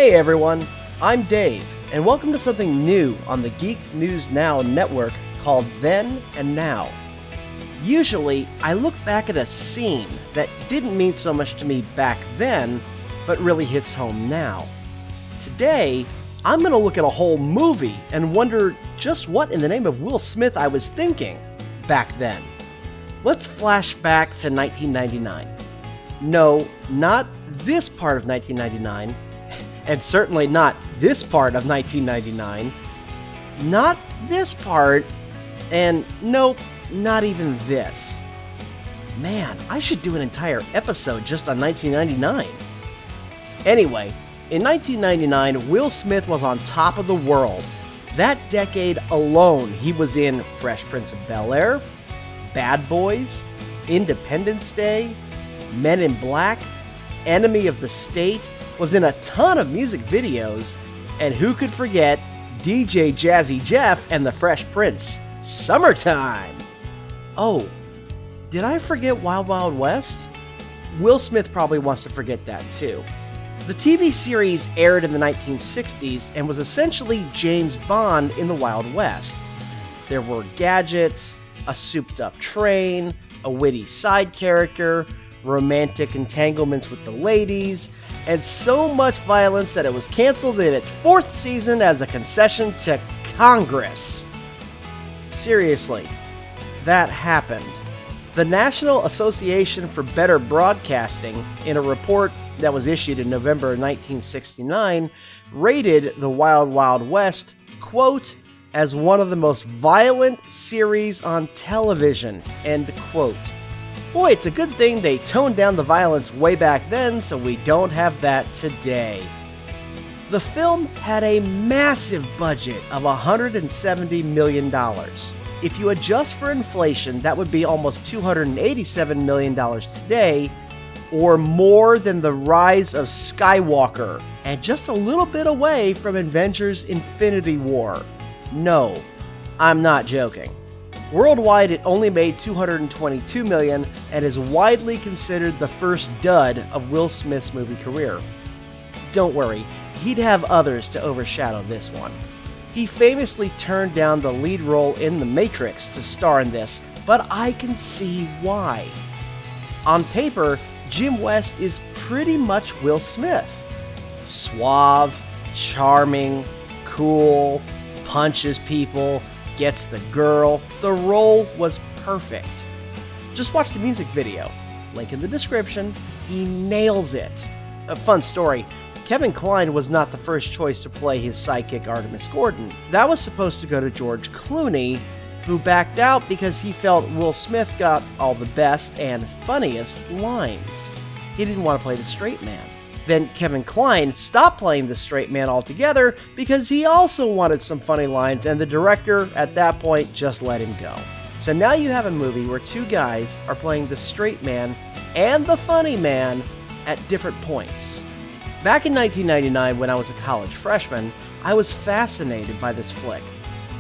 Hey everyone, I'm Dave, and welcome to something new on the Geek News Now network called Then and Now. Usually, I look back at a scene that didn't mean so much to me back then, but really hits home now. Today, I'm going to look at a whole movie and wonder just what in the name of Will Smith I was thinking back then. Let's flash back to 1999. No, not this part of 1999, and certainly not this part of 1999. Not this part, and nope, not even this. Man, I should do an entire episode just on 1999. Anyway, in 1999, Will Smith was on top of the world. That decade alone, he was in Fresh Prince of Bel-Air, Bad Boys, Independence Day, Men in Black, Enemy of the State, was in a ton of music videos, and who could forget DJ Jazzy Jeff and the Fresh Prince, Summertime. Oh, did I forget Wild Wild West? Will Smith probably wants to forget that too. The TV series aired in the 1960s and was essentially James Bond in the Wild West. There were gadgets, a souped-up train, a witty side character, romantic entanglements with the ladies, and so much violence that it was canceled in its fourth season as a concession to Congress. Seriously, that happened. The National Association for Better Broadcasting, in a report that was issued in November 1969, rated The Wild Wild West, quote, as one of the most violent series on television, end quote. Boy, it's a good thing they toned down the violence way back then so we don't have that today. The film had a massive budget of $170 million. If you adjust for inflation, that would be almost $287 million today, or more than The Rise of Skywalker, and just a little bit away from Avengers Infinity War. No, I'm not joking. Worldwide, it only made $222 million and is widely considered the first dud of Will Smith's movie career. Don't worry, he'd have others to overshadow this one. He famously turned down the lead role in The Matrix to star in this, but I can see why. On paper, Jim West is pretty much Will Smith. Suave, charming, cool, punches people, gets the girl. The role was perfect. Just watch the music video. Link in the description. He nails it. A fun story. Kevin Kline was not the first choice to play his sidekick Artemis Gordon. That was supposed to go to George Clooney, who backed out because he felt Will Smith got all the best and funniest lines. He didn't want to play the straight man. Then Kevin Kline stopped playing the straight man altogether because he also wanted some funny lines, and the director at that point just let him go. So now you have a movie where two guys are playing the straight man and the funny man at different points. Back in 1999, when I was a college freshman, I was fascinated by this flick.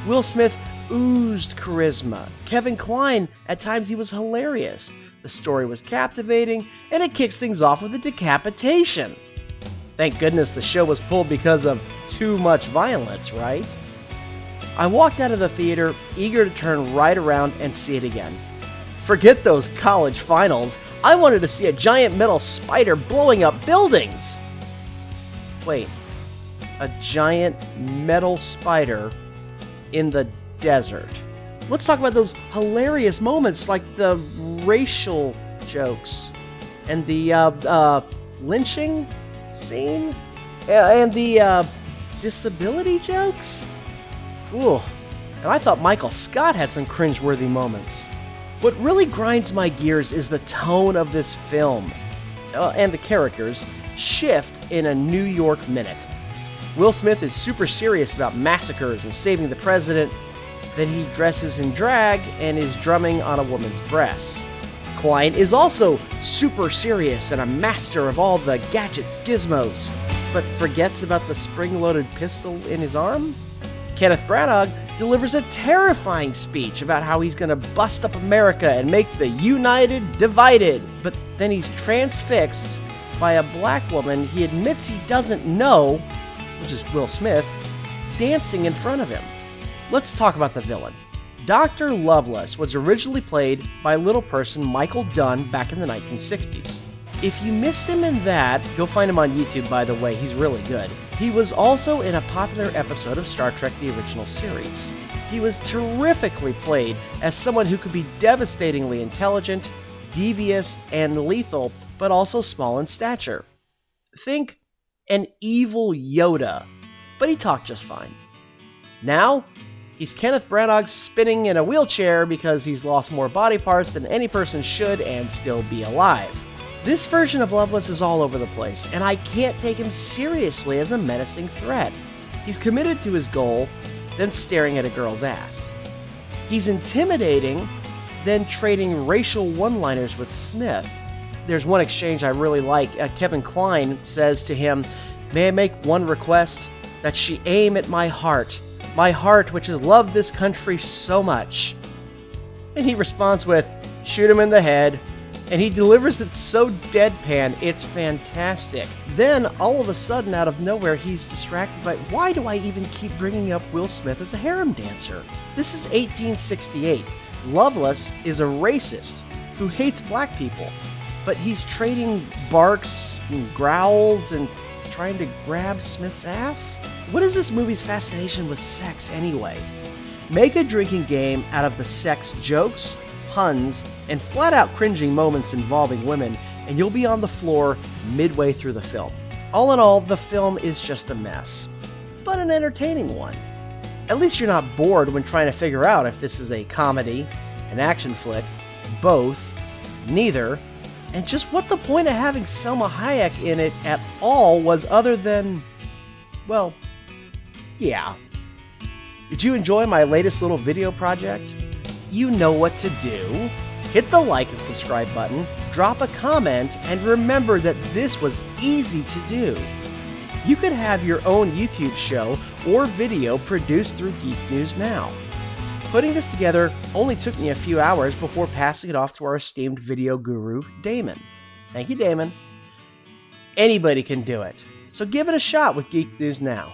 Will Smith oozed charisma. Kevin Kline, at times he was hilarious. The story was captivating, and it kicks things off with a decapitation. Thank goodness the show was pulled because of too much violence, right? I walked out of the theater, eager to turn right around and see it again. Forget those college finals, I wanted to see a giant metal spider blowing up buildings! Wait, a giant metal spider in the desert. Let's talk about those hilarious moments like the racial jokes and the lynching scene and the disability jokes. Ooh, and I thought Michael Scott had some cringeworthy moments. What really grinds my gears is the tone of this film and the characters shift in a New York minute. Will Smith is super serious about massacres and saving the president. Then he dresses in drag and is drumming on a woman's breasts. Kline is also super serious and a master of all the gadgets, gizmos, but forgets about the spring-loaded pistol in his arm? Kenneth Branagh delivers a terrifying speech about how he's going to bust up America and make the United divided, but then he's transfixed by a black woman he admits he doesn't know, which is Will Smith, dancing in front of him. Let's talk about the villain. Dr. Loveless was originally played by little person Michael Dunn back in the 1960s. If you missed him in that, go find him on YouTube, by the way, he's really good. He was also in a popular episode of Star Trek the original series. He was terrifically played as someone who could be devastatingly intelligent, devious, and lethal, but also small in stature. Think an evil Yoda, but he talked just fine. Now, he's Kenneth Branagh spinning in a wheelchair because he's lost more body parts than any person should and still be alive. This version of Loveless is all over the place, and I can't take him seriously as a menacing threat. He's committed to his goal, then staring at a girl's ass. He's intimidating, then trading racial one-liners with Smith. There's one exchange I really like. Kevin Kline says to him, "May I make one request? That she aim at my heart which has loved this country so much." And he responds with, "Shoot him in the head." And he delivers it so deadpan, it's fantastic. Then, all of a sudden, out of nowhere, he's distracted by, why do I even keep bringing up Will Smith as a harem dancer? This is 1868. Loveless is a racist who hates black people, but he's trading barks and growls and trying to grab Smith's ass? What is this movie's fascination with sex anyway? Make a drinking game out of the sex jokes, puns, and flat-out cringing moments involving women, and you'll be on the floor midway through the film. All in all, the film is just a mess, but an entertaining one. At least you're not bored when trying to figure out if this is a comedy, an action flick, both, neither, and just what the point of having Salma Hayek in it at all was other than, well, yeah. Did you enjoy my latest little video project? You know what to do. Hit the like and subscribe button, drop a comment, and remember that this was easy to do. You could have your own YouTube show or video produced through Geek News Now. Putting this together only took me a few hours before passing it off to our esteemed video guru, Damon. Thank you, Damon. Anybody can do it, so give it a shot with Geek News Now.